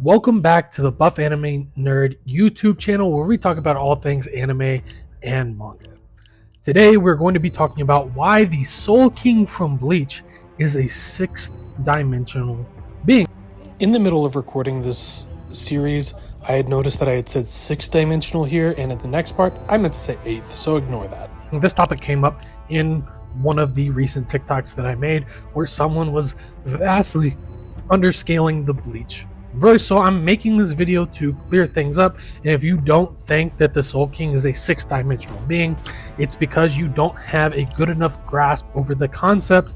Welcome back to the Buff Anime Nerd YouTube channel where we talk about all things anime and manga. Today we're going to be talking about why the Soul King from Bleach is a sixth dimensional being. In the middle of recording this series, I had noticed that I had said sixth dimensional here, and at the next part, I meant to say eighth, so ignore that. This topic came up in one of the recent TikToks that I made where someone was vastly underscaling the Bleach verse, so I'm making this video to clear things up. And if you don't think that the Soul King is a sixth dimensional being, it's because you don't have a good enough grasp over the concept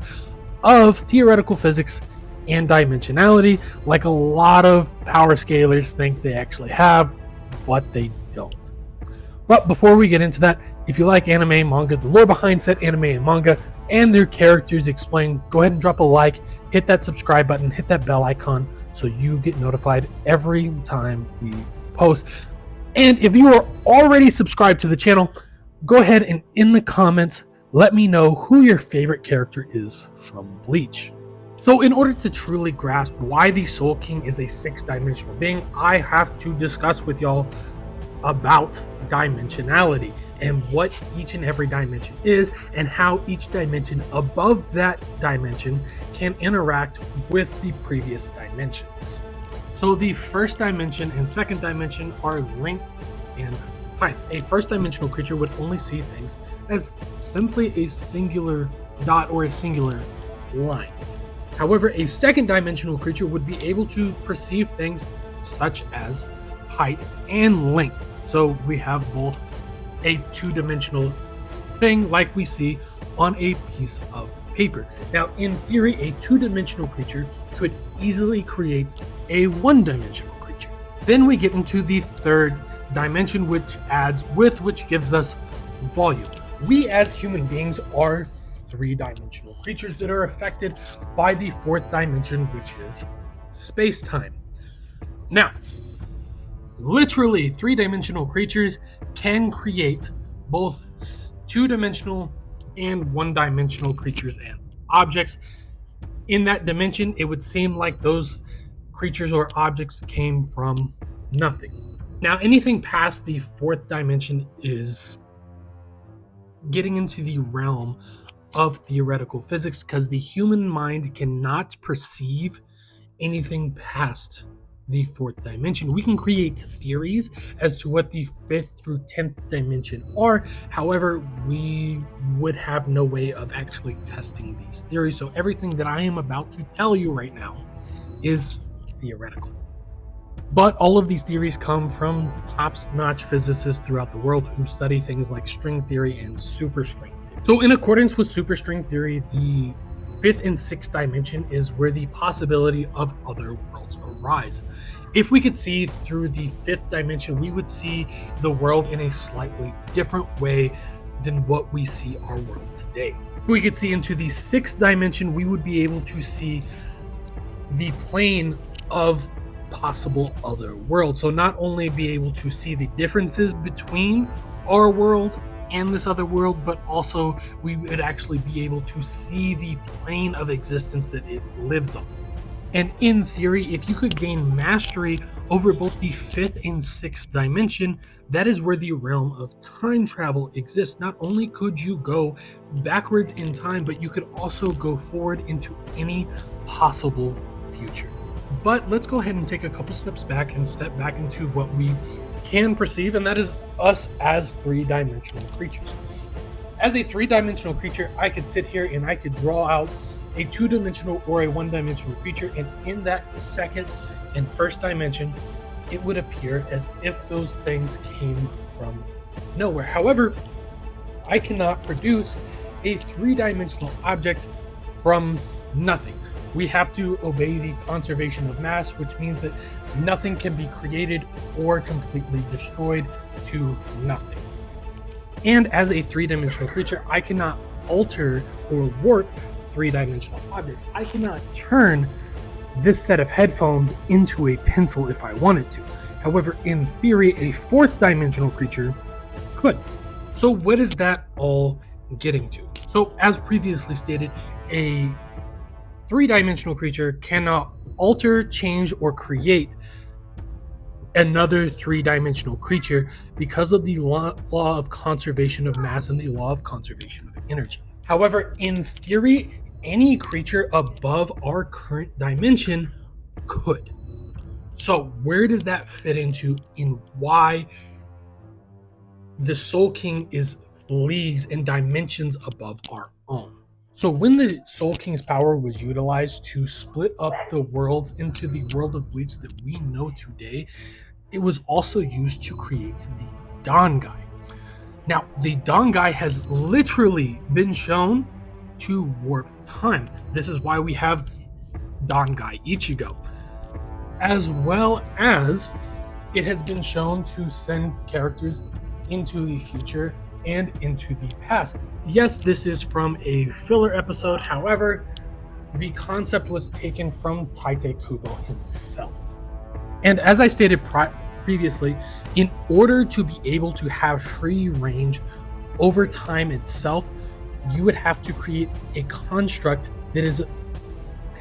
of theoretical physics and dimensionality, like a lot of power scalers think they actually have, but they don't. But before we get into that, if you like anime, manga, the lore behind said anime and manga, and their characters explained, go ahead and drop a like, hit that subscribe button, hit that bell icon so you get notified every time we post. And if you are already subscribed to the channel, go ahead and in the comments, let me know who your favorite character is from Bleach. So in order to truly grasp why the Soul King is a sixth dimensional being, I have to discuss with y'all about dimensionality and what each and every dimension is and how each dimension above that dimension can interact with the previous dimensions. So the first dimension and second dimension are length and height. A first dimensional creature would only see things as simply a singular dot or a singular line. However, a second dimensional creature would be able to perceive things such as height and length. So we have both a two-dimensional thing like we see on a piece of paper. Now, in theory, a two-dimensional creature could easily create a one-dimensional creature. Then we get into the third dimension, which adds width, which gives us volume. We as human beings are three-dimensional creatures that are affected by the fourth dimension, which is space-time. Now, literally, three-dimensional creatures can create both two-dimensional and one-dimensional creatures and objects. In that dimension, it would seem like those creatures or objects came from nothing. Now, anything past the fourth dimension is getting into the realm of theoretical physics because the human mind cannot perceive anything past the fourth dimension. We can create theories as to what the fifth through 10th dimension are. However, we would have no way of actually testing these theories. So everything that I am about to tell you right now is theoretical. But all of these theories come from top-notch physicists throughout the world who study things like string theory and superstring theory. So in accordance with superstring theory, the fifth and sixth dimension is where the possibility of other worlds arise. If we could see through the fifth dimension, we would see the world in a slightly different way than what we see our world today. If we could see into the sixth dimension, we would be able to see the plane of possible other worlds. So not only be able to see the differences between our world and this other world, but also we would actually be able to see the plane of existence that it lives on. And in theory, if you could gain mastery over both the fifth and sixth dimension, that is where the realm of time travel exists. Not only could you go backwards in time, but you could also go forward into any possible future. But let's go ahead and take a couple steps back and step back into what we can perceive, and that is us as three-dimensional creatures. As a three-dimensional creature, I could sit here and I could draw out a two-dimensional or a one-dimensional creature, and in that second and first dimension, it would appear as if those things came from nowhere. However, I cannot produce a three-dimensional object from nothing. We have to obey the conservation of mass, which means that nothing can be created or completely destroyed to nothing. And as a three-dimensional creature, I cannot alter or warp three-dimensional objects. I cannot turn this set of headphones into a pencil if I wanted to. However, in theory, a fourth-dimensional creature could. So what is that all getting to? So as previously stated, a three-dimensional creature cannot alter, change, or create another three-dimensional creature because of the law of conservation of mass and the law of conservation of energy. However, in theory, any creature above our current dimension could. So where does that fit into in why the Soul King is leagues and dimensions above our own? So when the Soul King's power was utilized to split up the worlds into the world of Bleach that we know today, it was also used to create the Dangai. Now, the Dangai has literally been shown to warp time. This is why we have Dangai Ichigo, as well as it has been shown to send characters into the future and into the past. Yes, this is from a filler episode. However, the concept was taken from Tite Kubo himself. And as I stated previously, in order to be able to have free range over time itself, you would have to create a construct that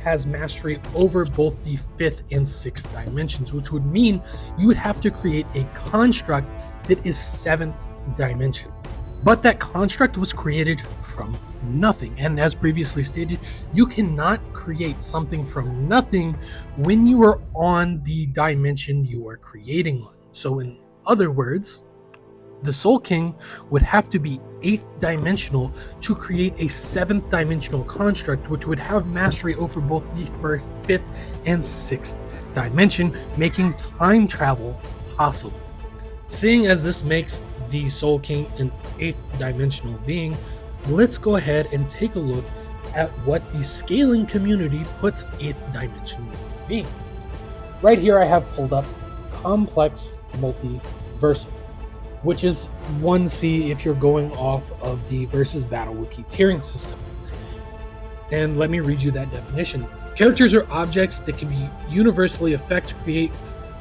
has mastery over both the fifth and sixth dimensions, which would mean you would have to create a construct that is seventh dimension. But that construct was created from nothing. And as previously stated, you cannot create something from nothing when you are on the dimension you are creating on. So in other words, the Soul King would have to be 8th dimensional to create a 7th dimensional construct, which would have mastery over both the 1st, 5th, and 6th dimension, making time travel possible. Seeing as this makes the Soul King an 8th dimensional being, let's go ahead and take a look at what the scaling community puts 8th dimensional being. Right here I have pulled up complex multiversal, which is 1C if you're going off of the versus battle wiki tiering system. And let me read you that definition. Characters are objects that can be universally affect, create,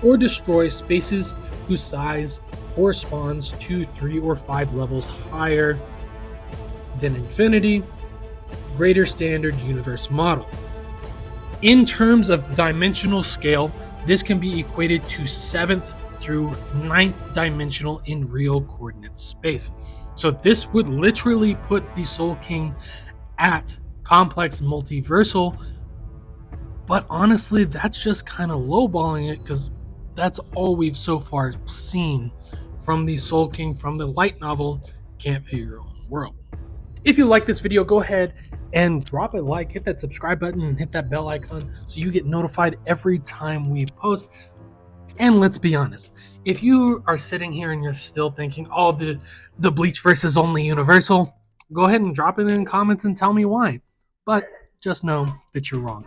or destroy spaces whose size corresponds to 3 or 5 levels higher than infinity, greater standard universe model. In terms of dimensional scale, this can be equated to 7th through 9th dimensional in real coordinate space. So this would literally put the Soul King at complex multiversal, but honestly, that's just kind of lowballing it because that's all we've so far seen from the Soul King from the light novel Can't Figure Your Own World. If you like this video, go ahead and drop a like, hit that subscribe button, and hit that bell icon so you get notified every time we post. And let's be honest, if you are sitting here and you're still thinking, oh, the Bleach verse is only universal, go ahead and drop it in comments and tell me why. But just know that you're wrong.